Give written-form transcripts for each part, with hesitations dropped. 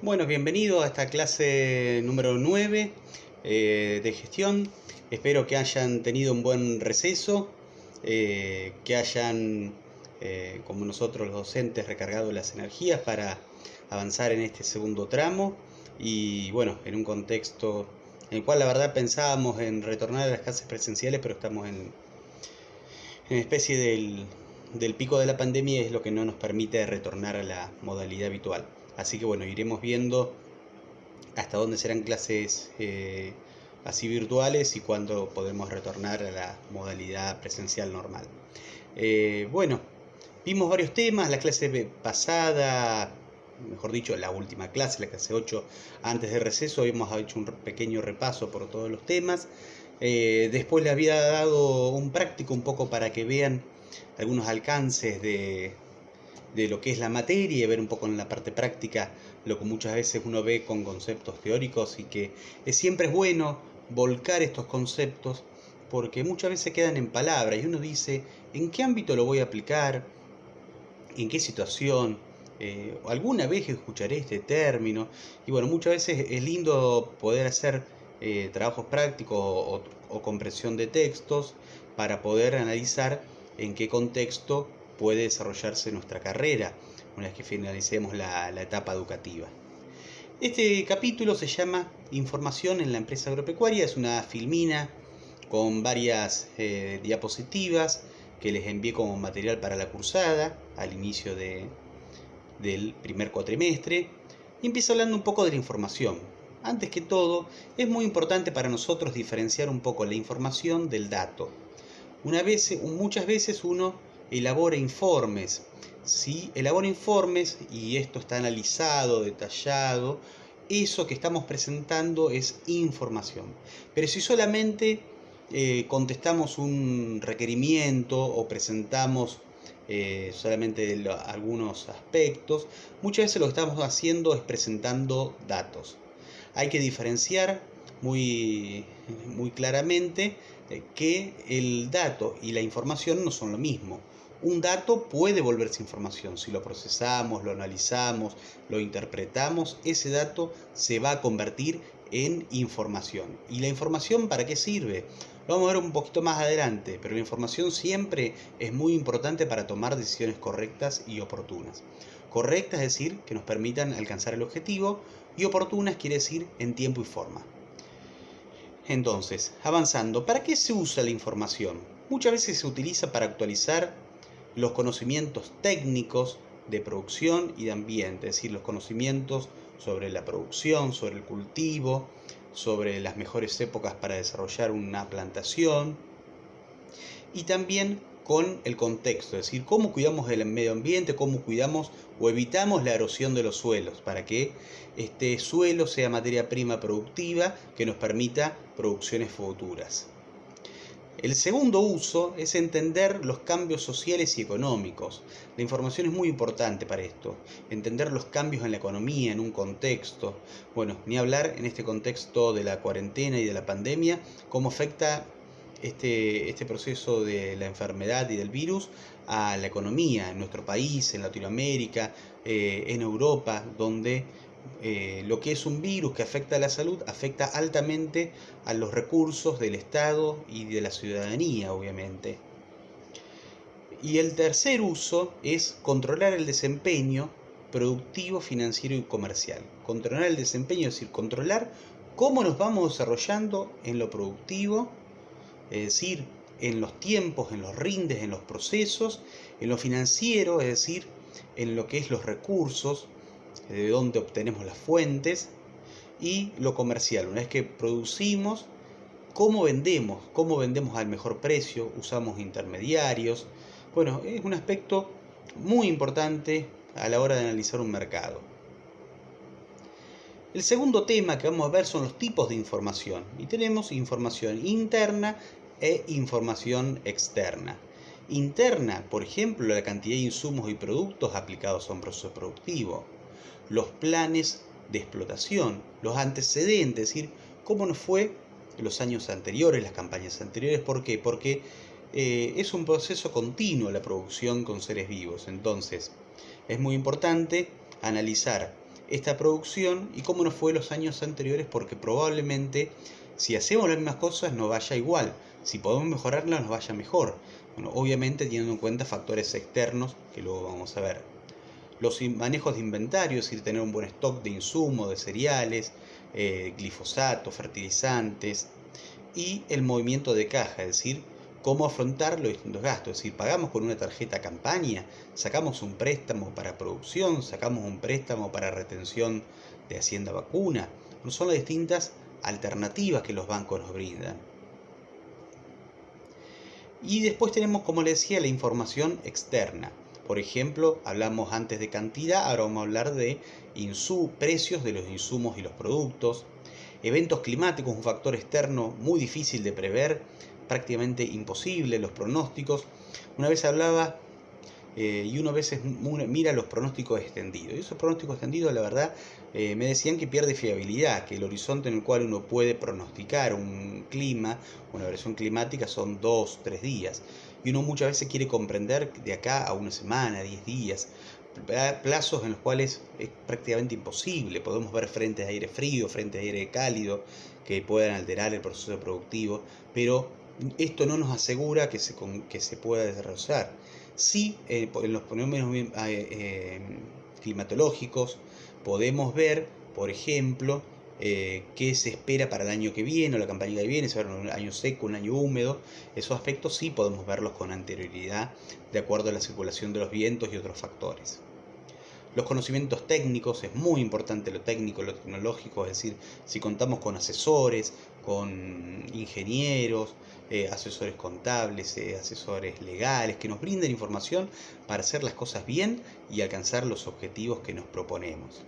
Bueno, bienvenido a esta clase número 9 de gestión. Espero que hayan tenido un buen receso, que hayan, como nosotros los docentes, recargado las energías para avanzar en este segundo tramo y bueno, en un contexto en el cual la verdad pensábamos en retornar a las clases presenciales, pero estamos en especie del pico de la pandemia y es lo que no nos permite retornar a la modalidad habitual. Así que bueno, iremos viendo hasta dónde serán clases así virtuales y cuándo podemos retornar a la modalidad presencial normal. Bueno, vimos varios temas, la clase pasada, mejor dicho, la última clase, la clase 8, antes de receso, habíamos hecho un pequeño repaso por todos los temas. Después le había dado un práctico un poco para que vean algunos alcances de lo que es la materia y ver un poco en la parte práctica lo que muchas veces uno ve con conceptos teóricos y que siempre es bueno volcar estos conceptos porque muchas veces quedan en palabras y uno dice, ¿en qué ámbito lo voy a aplicar? ¿En qué situación? ¿Alguna vez escucharé este término? Y bueno, muchas veces es lindo poder hacer trabajos prácticos o comprensión de textos para poder analizar en qué contexto puede desarrollarse nuestra carrera una vez que finalicemos la etapa educativa. Este capítulo se llama Información en la empresa agropecuaria, es una filmina con varias diapositivas que les envié como material para la cursada al inicio del primer cuatrimestre y empieza hablando un poco de la información. Antes que todo, es muy importante para nosotros diferenciar un poco la información del dato. Muchas veces uno elabora informes. Si elabora informes y esto está analizado, detallado, eso que estamos presentando es información. Pero si solamente contestamos un requerimiento o presentamos solamente algunos aspectos, muchas veces lo que estamos haciendo es presentando datos. Hay que diferenciar muy claramente que el dato y la información no son lo mismo. Un dato puede volverse información. Si lo procesamos, lo analizamos, lo interpretamos, ese dato se va a convertir en información. ¿Y la información para qué sirve? Lo vamos a ver un poquito más adelante, pero la información siempre es muy importante para tomar decisiones correctas y oportunas. Correctas es decir, que nos permitan alcanzar el objetivo, y oportunas quiere decir en tiempo y forma. Entonces, avanzando, ¿para qué se usa la información? Muchas veces se utiliza para actualizar los conocimientos técnicos de producción y de ambiente, es decir, los conocimientos sobre la producción, sobre el cultivo, sobre las mejores épocas para desarrollar una plantación y también con el contexto, es decir, cómo cuidamos el medio ambiente, cómo cuidamos o evitamos la erosión de los suelos para que este suelo sea materia prima productiva que nos permita producciones futuras. El segundo uso es entender los cambios sociales y económicos. La información es muy importante para esto. Entender los cambios en la economía, en un contexto. Bueno, ni hablar en este contexto de la cuarentena y de la pandemia, cómo afecta este proceso de la enfermedad y del virus a la economía en nuestro país, en Latinoamérica, en Europa, donde lo que es un virus que afecta a la salud afecta altamente a los recursos del Estado y de la ciudadanía, obviamente. Y el tercer uso es controlar el desempeño productivo, financiero y comercial. Controlar el desempeño, es decir, controlar cómo nos vamos desarrollando en lo productivo, es decir, en los tiempos, en los rindes, en los procesos, en lo financiero, es decir, en lo que es los recursos, de dónde obtenemos las fuentes, y lo comercial, una vez que producimos, cómo vendemos al mejor precio, usamos intermediarios. Bueno, es un aspecto muy importante a la hora de analizar un mercado. El segundo tema que vamos a ver son los tipos de información. Y tenemos información interna e información externa. Interna, por ejemplo, la cantidad de insumos y productos aplicados a un proceso productivo. Los planes de explotación, los antecedentes, es decir, cómo nos fue en los años anteriores, las campañas anteriores. ¿Por qué? Porque es un proceso continuo la producción con seres vivos. Entonces, es muy importante analizar esta producción y cómo nos fue los años anteriores, porque probablemente si hacemos las mismas cosas nos vaya igual, si podemos mejorarlas nos vaya mejor. Bueno, obviamente teniendo en cuenta factores externos que luego vamos a ver. Los manejos de inventario, es decir, tener un buen stock de insumos, de cereales, glifosato, fertilizantes, y el movimiento de caja, es decir, cómo afrontar los distintos gastos. Es decir, pagamos con una tarjeta campaña, sacamos un préstamo para producción, sacamos un préstamo para retención de hacienda vacuna. Son las distintas alternativas que los bancos nos brindan. Y después tenemos, como les decía, la información externa. Por ejemplo, hablamos antes de cantidad, ahora vamos a hablar de precios de los insumos y los productos. Eventos climáticos, un factor externo muy difícil de prever, prácticamente imposible, los pronósticos. Una vez hablaba y uno a veces mira los pronósticos extendidos. Y esos pronósticos extendidos, la verdad, me decían que pierde fiabilidad, que el horizonte en el cual uno puede pronosticar un clima, una variación climática, son 2-3 días. Y uno muchas veces quiere comprender de acá a una semana, 10 días, plazos en los cuales es prácticamente imposible. Podemos ver frentes de aire frío, frentes de aire cálido, que puedan alterar el proceso productivo, pero esto no nos asegura que se pueda desarrollar. Sí, en los fenómenos climatológicos podemos ver, por ejemplo, qué se espera para el año que viene o la campaña que viene, si va a ser un año seco, un año húmedo. Esos aspectos sí podemos verlos con anterioridad, de acuerdo a la circulación de los vientos y otros factores. Los conocimientos técnicos, es muy importante lo técnico, lo tecnológico, es decir, si contamos con asesores, con ingenieros, asesores contables, asesores legales, que nos brinden información para hacer las cosas bien y alcanzar los objetivos que nos proponemos.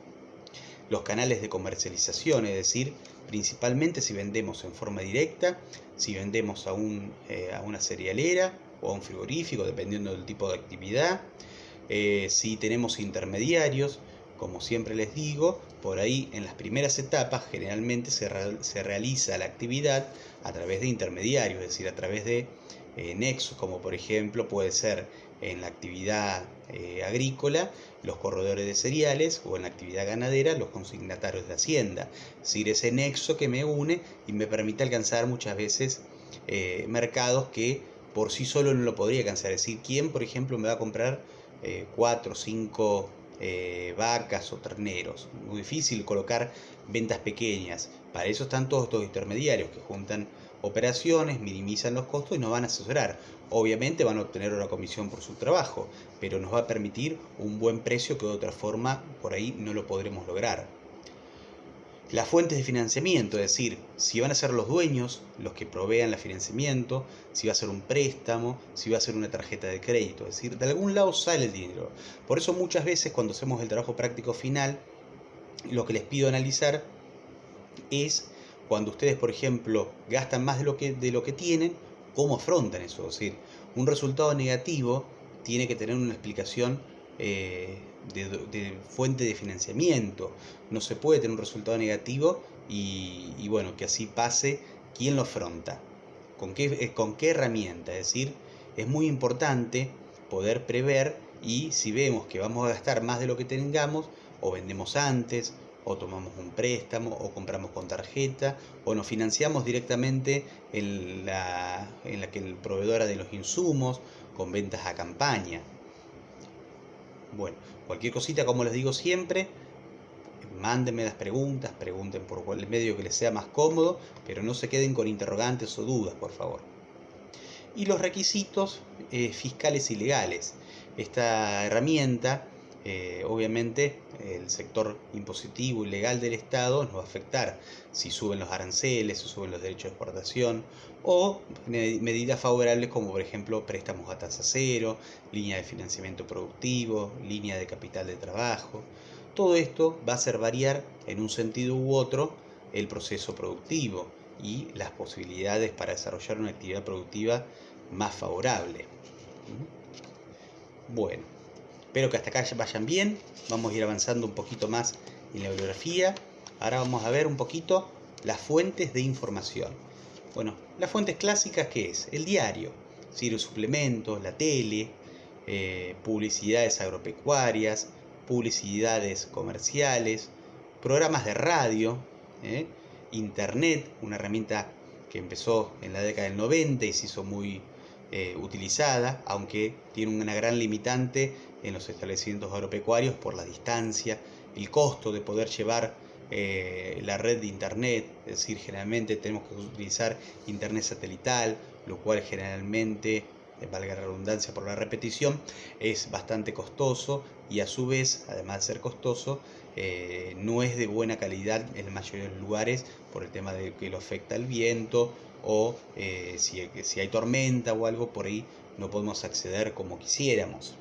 Los canales de comercialización, es decir, principalmente si vendemos en forma directa, si vendemos a una cerealera o a un frigorífico, dependiendo del tipo de actividad. Si tenemos intermediarios, como siempre les digo, por ahí en las primeras etapas generalmente se realiza la actividad a través de intermediarios, es decir, a través de nexos, como por ejemplo puede ser en la actividad agrícola, los corredores de cereales, o en la actividad ganadera, los consignatarios de hacienda. Es decir, ese nexo que me une y me permite alcanzar muchas veces mercados que por sí solo no lo podría alcanzar. Es decir, ¿quién, por ejemplo, me va a comprar 4 o 5 vacas o terneros? Muy difícil colocar ventas pequeñas. Para eso están todos estos intermediarios que juntan operaciones, minimizan los costos y nos van a asesorar. Obviamente van a obtener una comisión por su trabajo, pero nos va a permitir un buen precio que de otra forma por ahí no lo podremos lograr. Las fuentes de financiamiento, es decir, si van a ser los dueños los que provean el financiamiento, si va a ser un préstamo, si va a ser una tarjeta de crédito, es decir, de algún lado sale el dinero. Por eso muchas veces cuando hacemos el trabajo práctico final, lo que les pido analizar es cuando ustedes, por ejemplo, gastan más de lo que tienen, cómo afrontan eso. Es decir, un resultado negativo tiene que tener una explicación de fuente de financiamiento. No se puede tener un resultado negativo y bueno, que así pase. ¿Quién lo afronta? ¿Con qué herramienta? Es decir, es muy importante poder prever, y si vemos que vamos a gastar más de lo que tengamos, o vendemos antes, o tomamos un préstamo, o compramos con tarjeta, o nos financiamos directamente en la que el proveedor de los insumos, con ventas a campaña. Bueno, cualquier cosita, como les digo siempre, mándenme las preguntas, pregunten por el medio que les sea más cómodo, pero no se queden con interrogantes o dudas, por favor. Y los requisitos fiscales y legales. Esta herramienta, obviamente, el sector impositivo y legal del Estado nos va a afectar si suben los aranceles, si suben los derechos de exportación, o medidas favorables como por ejemplo préstamos a tasa cero, línea de financiamiento productivo, línea de capital de trabajo. Todo esto va a hacer variar en un sentido u otro el proceso productivo y las posibilidades para desarrollar una actividad productiva más favorable. Bueno, espero que hasta acá vayan bien. Vamos a ir avanzando un poquito más en la bibliografía. Ahora vamos a ver un poquito las fuentes de información. Bueno, las fuentes clásicas, ¿qué es? El diario, los suplementos, la tele, publicidades agropecuarias, publicidades comerciales, programas de radio, internet, una herramienta que empezó en la década del 90 y se hizo muy utilizada, aunque tiene una gran limitante en los establecimientos agropecuarios por la distancia, el costo de poder llevar la red de internet, es decir, generalmente tenemos que utilizar internet satelital, lo cual generalmente, valga la redundancia por la repetición, es bastante costoso y a su vez, además de ser costoso, no es de buena calidad en la mayoría de los lugares por el tema de que lo afecta el viento o si hay tormenta o algo, por ahí no podemos acceder como quisiéramos.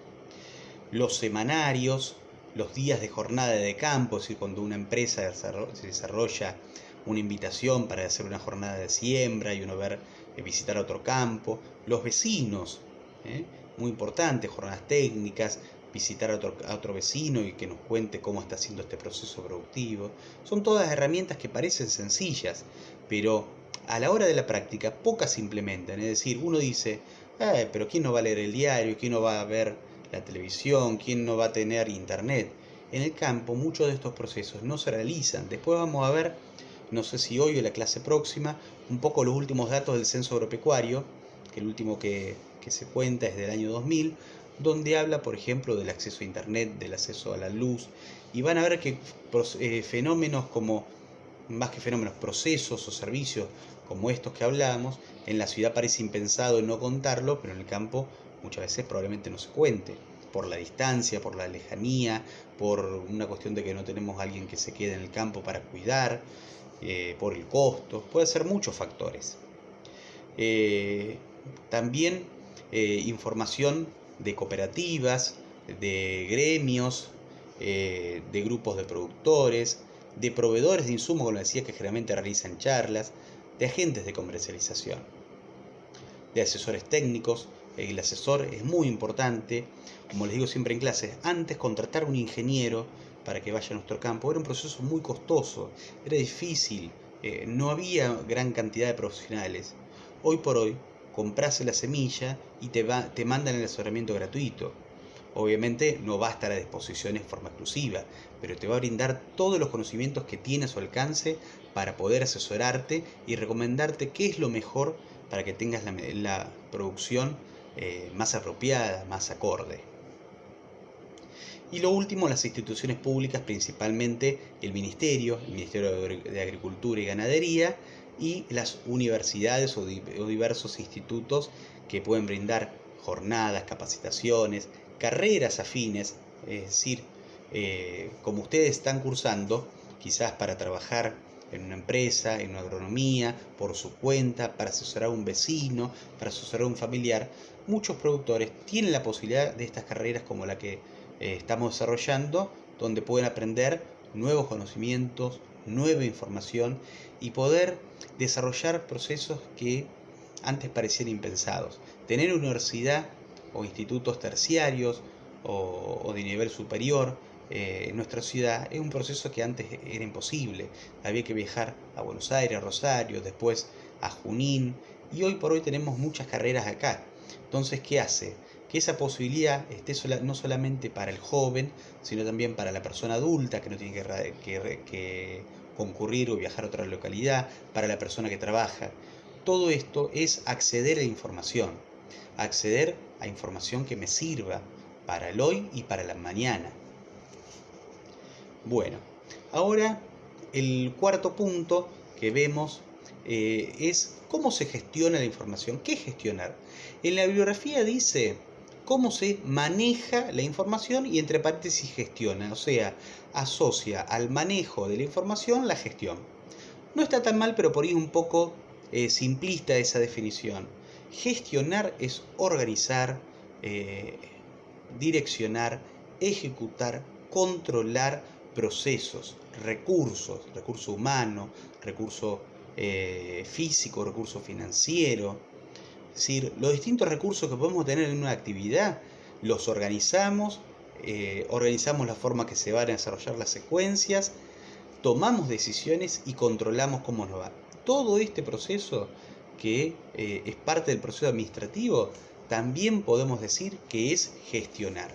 Los semanarios, los días de jornada de campo, es decir, cuando una empresa se desarrolla una invitación para hacer una jornada de siembra y uno visitar otro campo, los vecinos, muy importante, jornadas técnicas, visitar a otro vecino y que nos cuente cómo está haciendo este proceso productivo. Son todas herramientas que parecen sencillas, pero a la hora de la práctica pocas se implementan. Es decir, uno dice, pero ¿quién no va a leer el diario? ¿Quién no va a ver la televisión? ¿Quién no va a tener internet? En el campo muchos de estos procesos no se realizan. Después vamos a ver, no sé si hoy o la clase próxima, un poco los últimos datos del censo agropecuario, que el último que se cuenta es del año 2000, donde habla, por ejemplo, del acceso a internet, del acceso a la luz, y van a ver que fenómenos como, más que fenómenos, procesos o servicios como estos que hablamos, en la ciudad parece impensado no contarlo, pero en el campo muchas veces probablemente no se cuente, por la distancia, por la lejanía, por una cuestión de que no tenemos a alguien que se quede en el campo para cuidar, por el costo, puede ser muchos factores. También información de cooperativas, de gremios, de grupos de productores, de proveedores de insumos, como decía, que generalmente realizan charlas, de agentes de comercialización, de asesores técnicos. El asesor es muy importante, como les digo siempre en clases, antes contratar un ingeniero para que vaya a nuestro campo era un proceso muy costoso, era difícil, no había gran cantidad de profesionales. Hoy por hoy compras la semilla y te mandan el asesoramiento gratuito. Obviamente no va a estar a disposición en forma exclusiva, pero te va a brindar todos los conocimientos que tiene a su alcance para poder asesorarte y recomendarte qué es lo mejor para que tengas la producción más apropiada, más acorde. Y lo último, las instituciones públicas, principalmente el Ministerio de Agricultura y Ganadería, y las universidades o diversos institutos que pueden brindar jornadas, capacitaciones, carreras afines, es decir, como ustedes están cursando, quizás para trabajar en una empresa, en una agronomía, por su cuenta, para asesorar a un vecino, para asesorar a un familiar, muchos productores tienen la posibilidad de estas carreras como la que estamos desarrollando, donde pueden aprender nuevos conocimientos, nueva información y poder desarrollar procesos que antes parecían impensados. Tener universidad o institutos terciarios o de nivel superior en nuestra ciudad es un proceso que antes era imposible. Había que viajar a Buenos Aires, a Rosario, después a Junín, y hoy por hoy tenemos muchas carreras acá. Entonces, ¿qué hace? Que esa posibilidad esté no solamente para el joven, sino también para la persona adulta que no tiene que concurrir o viajar a otra localidad, para la persona que trabaja. Todo esto es acceder a información que me sirva para el hoy y para la mañana. Bueno, ahora el cuarto punto que vemos es cómo se gestiona la información. ¿Qué es gestionar? En la bibliografía dice cómo se maneja la información y entre paréntesis gestiona, o sea, asocia al manejo de la información la gestión. No está tan mal, pero por ahí un poco simplista esa definición. Gestionar es organizar, direccionar, ejecutar, controlar procesos, recurso humano, recurso físico, recurso financiero. Es decir, los distintos recursos que podemos tener en una actividad los organizamos, organizamos la forma que se van a desarrollar las secuencias, tomamos decisiones y controlamos cómo nos va. Todo este proceso que es parte del proceso administrativo, también podemos decir que es gestionar.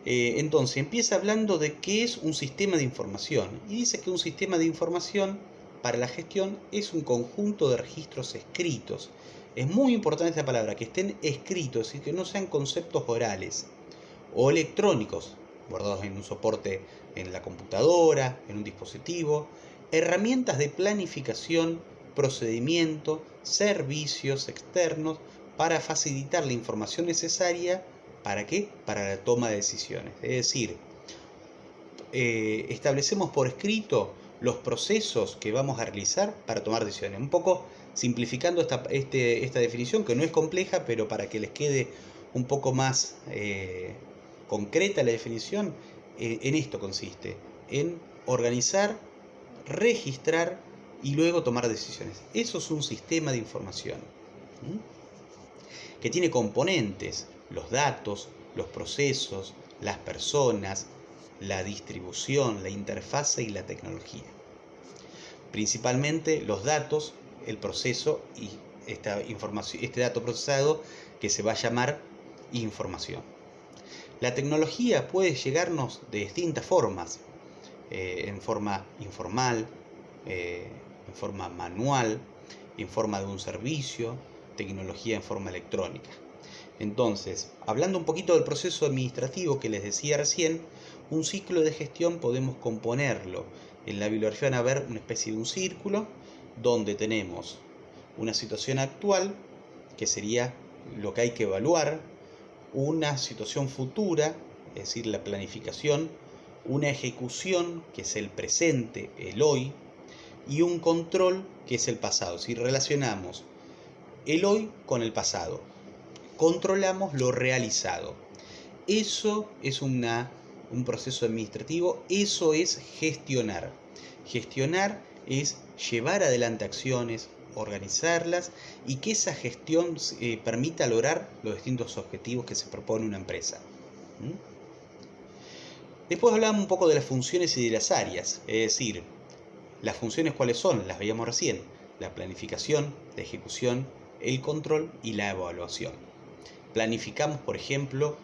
Entonces empieza hablando de qué es un sistema de información y dice que un sistema de información para la gestión es un conjunto de registros escritos. Es muy importante esta palabra, que estén escritos y que no sean conceptos orales o electrónicos, guardados en un soporte en la computadora, en un dispositivo, herramientas de planificación, procedimiento, servicios externos para facilitar la información necesaria. ¿Para qué? Para la toma de decisiones. Es decir, establecemos por escrito los procesos que vamos a realizar para tomar decisiones. Un poco simplificando esta definición, que no es compleja, pero para que les quede un poco más concreta la definición, en esto consiste, en organizar, registrar y luego tomar decisiones. Eso es un sistema de información, que tiene componentes: los datos, los procesos, las personas, la distribución, la interfase y la tecnología. Principalmente los datos, el proceso y este dato procesado, que se va a llamar información. La tecnología puede llegarnos de distintas formas, en forma informal, en forma manual, en forma de un servicio, tecnología en forma electrónica. Entonces, hablando un poquito del proceso administrativo que les decía recién, un ciclo de gestión podemos componerlo. En la bibliografía van a ver una especie de un círculo donde tenemos una situación actual, que sería lo que hay que evaluar, una situación futura, es decir, la planificación, una ejecución, que es el presente, el hoy, y un control, que es el pasado. Si relacionamos el hoy con el pasado, controlamos lo realizado. Eso es un proceso administrativo, eso es gestionar. Gestionar es llevar adelante acciones, organizarlas y que esa gestión permita lograr los distintos objetivos que se propone una empresa. Después hablamos un poco de las funciones y de las áreas, es decir, las funciones cuáles son, las veíamos recién: la planificación, la ejecución, el control y la evaluación. Planificamos, por ejemplo,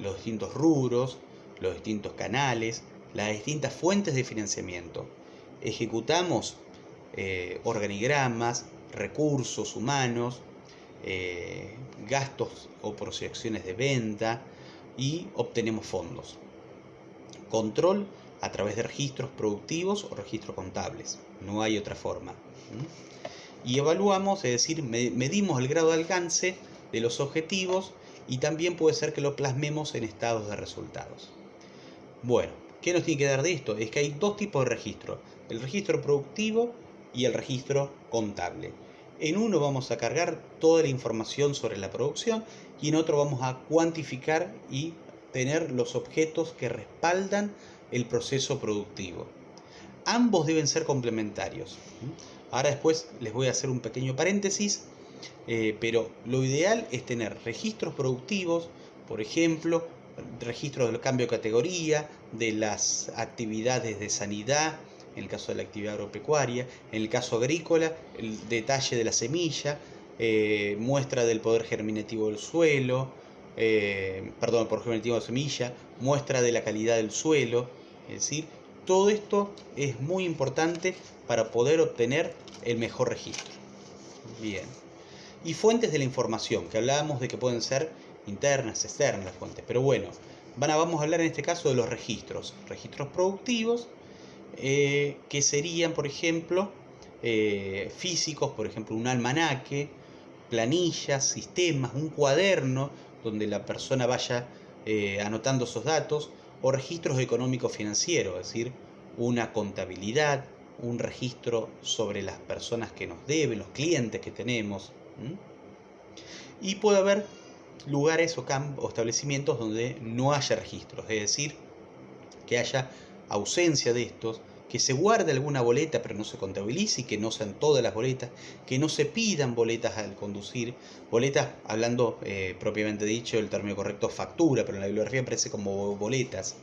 los distintos rubros, los distintos canales, las distintas fuentes de financiamiento. Ejecutamos organigramas, recursos humanos, gastos o proyecciones de venta, y obtenemos fondos. Control a través de registros productivos o registros contables, no hay otra forma. Y evaluamos, es decir, medimos el grado de alcance de los objetivos, y también puede ser que lo plasmemos en estados de resultados. Bueno, ¿qué nos tiene que dar de esto? Es que hay dos tipos de registro: el registro productivo y el registro contable. En uno vamos a cargar toda la información sobre la producción, y en otro vamos a cuantificar y tener los objetos que respaldan el proceso productivo. Ambos deben ser complementarios. Ahora después les voy a hacer un pequeño paréntesis, pero lo ideal es tener registros productivos, por ejemplo, registros del cambio de categoría, de las actividades de sanidad, en el caso de la actividad agropecuaria, en el caso agrícola, el detalle de la semilla, muestra del poder germinativo del suelo, poder germinativo de la semilla, muestra de la calidad del suelo. Es decir, todo esto es muy importante para poder obtener el mejor registro. Bien. Y fuentes de la información, que hablábamos de que pueden ser internas, externas las fuentes. Pero bueno, vamos a hablar en este caso de los registros. Registros productivos, que serían, por ejemplo, físicos, por ejemplo, un almanaque, planillas, sistemas, un cuaderno donde la persona vaya anotando esos datos, o registros económicos financieros, es decir, una contabilidad, un registro sobre las personas que nos deben, los clientes que tenemos. Y puede haber lugares o establecimientos donde no haya registros, es decir, que haya ausencia de estos, que se guarde alguna boleta pero no se contabilice, y que no sean todas las boletas, que no se pidan boletas al conducir. Boletas, hablando propiamente dicho, el término correcto es factura, pero en la bibliografía aparece como boletas.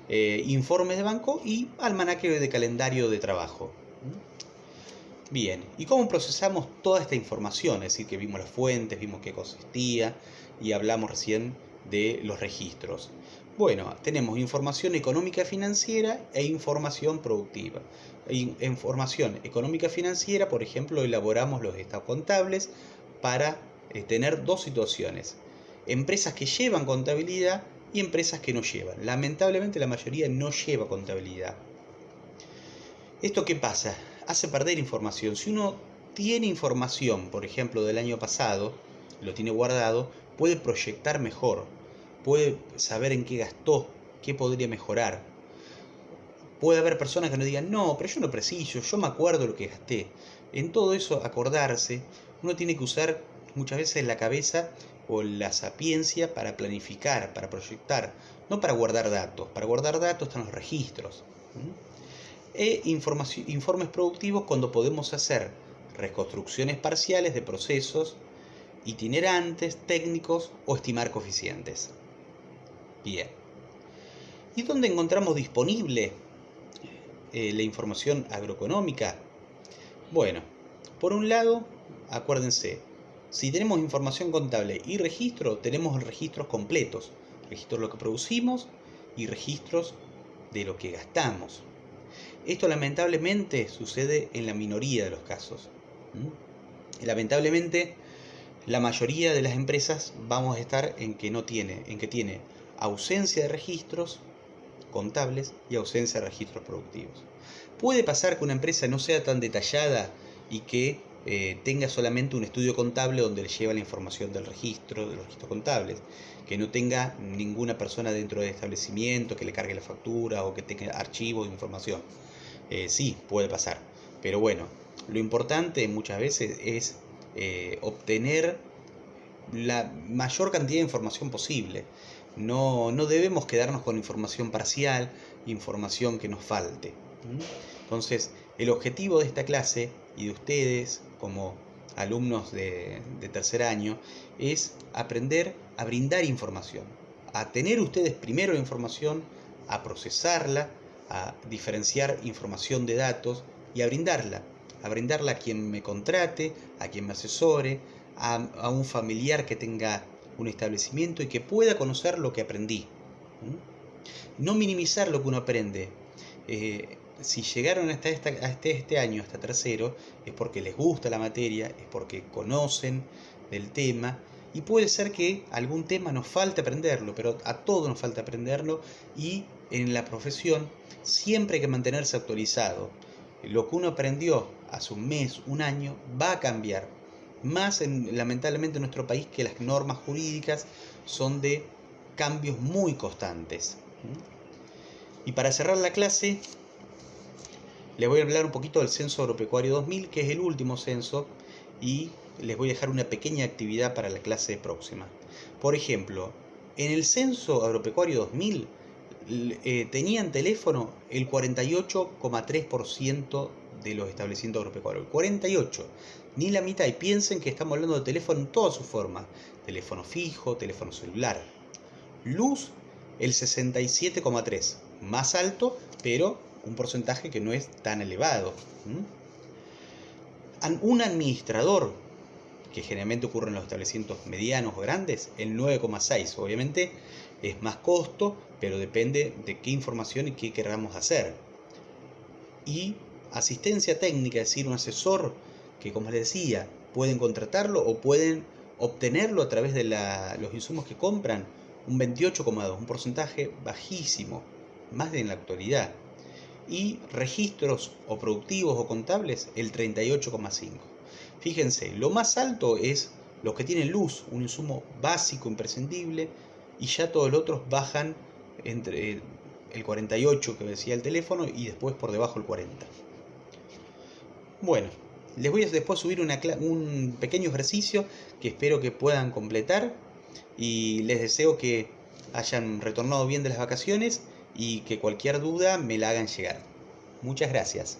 Informes de banco y almanaque de calendario de trabajo. Bien, ¿y cómo procesamos toda esta información? Es decir, que vimos las fuentes, vimos qué consistía y hablamos recién de los registros. Bueno, tenemos información económica financiera e información productiva. Información económica financiera, por ejemplo, elaboramos los estados contables para tener dos situaciones: empresas que llevan contabilidad y empresas que no llevan. Lamentablemente la mayoría no lleva contabilidad. ¿Esto qué pasa? Hace perder información. Si uno tiene información, por ejemplo, del año pasado, lo tiene guardado, puede proyectar mejor, puede saber en qué gastó, qué podría mejorar. Puede haber personas que nos digan, no, pero yo no preciso, yo me acuerdo lo que gasté. En todo eso, acordarse, uno tiene que usar muchas veces la cabeza o la sapiencia para planificar, para proyectar, no para guardar datos. Para guardar datos están los registros. Informes productivos cuando podemos hacer reconstrucciones parciales de procesos itinerantes, técnicos o estimar coeficientes. Bien. ¿Y dónde encontramos disponible la información agroeconómica? Bueno, por un lado, acuérdense, si tenemos información contable y registro, tenemos registros completos. Registros de lo que producimos y registros de lo que gastamos. Esto lamentablemente sucede en la minoría de los casos. Lamentablemente, la mayoría de las empresas vamos a estar en que tiene ausencia de registros contables y ausencia de registros productivos. Puede pasar que una empresa no sea tan detallada y que tenga solamente un estudio contable donde le lleva la información de los registros contables, que no tenga ninguna persona dentro del establecimiento que le cargue la factura o que tenga archivos de información. Sí, puede pasar, pero bueno, lo importante muchas veces es obtener la mayor cantidad de información posible. No debemos quedarnos con información parcial, información que nos falte. Entonces, el objetivo de esta clase y de ustedes como alumnos de tercer año es aprender a brindar información, a tener ustedes primero la información, a procesarla, a diferenciar información de datos y a brindarla a quien me contrate, a quien me asesore, a un familiar que tenga un establecimiento y que pueda conocer lo que aprendí. No minimizar lo que uno aprende. Si llegaron hasta este año, hasta tercero, es porque les gusta la materia, es porque conocen del tema, y puede ser que algún tema nos falte aprenderlo, pero a todos nos falta aprenderlo, y en la profesión siempre hay que mantenerse actualizado. Lo que uno aprendió hace un mes, un año, va a cambiar. Más lamentablemente en nuestro país, que las normas jurídicas son de cambios muy constantes. Y para cerrar la clase, les voy a hablar un poquito del Censo Agropecuario 2000, que es el último censo, y les voy a dejar una pequeña actividad para la clase próxima. Por ejemplo, en el Censo Agropecuario 2000 tenían teléfono el 48,3% de los establecimientos agropecuarios. 48, ni la mitad. Y piensen que estamos hablando de teléfono en todas sus formas: teléfono fijo, teléfono celular. Luz, el 67,3%, más alto, pero un porcentaje que no es tan elevado. Un administrador, que generalmente ocurre en los establecimientos medianos o grandes, el 9,6%. Obviamente es más costo, pero depende de qué información y qué queramos hacer. Y asistencia técnica, es decir, un asesor que, como les decía, pueden contratarlo o pueden obtenerlo a través de los insumos que compran, un 28,2%, un porcentaje bajísimo, más de en la actualidad. Y registros o productivos o contables, el 38,5%. Fíjense, lo más alto es los que tienen luz, un insumo básico, imprescindible, y ya todos los otros bajan entre el 48% que decía el teléfono y después por debajo el 40%. Bueno, les voy a después subir un pequeño ejercicio que espero que puedan completar, y les deseo que hayan retornado bien de las vacaciones y que cualquier duda me la hagan llegar. Muchas gracias.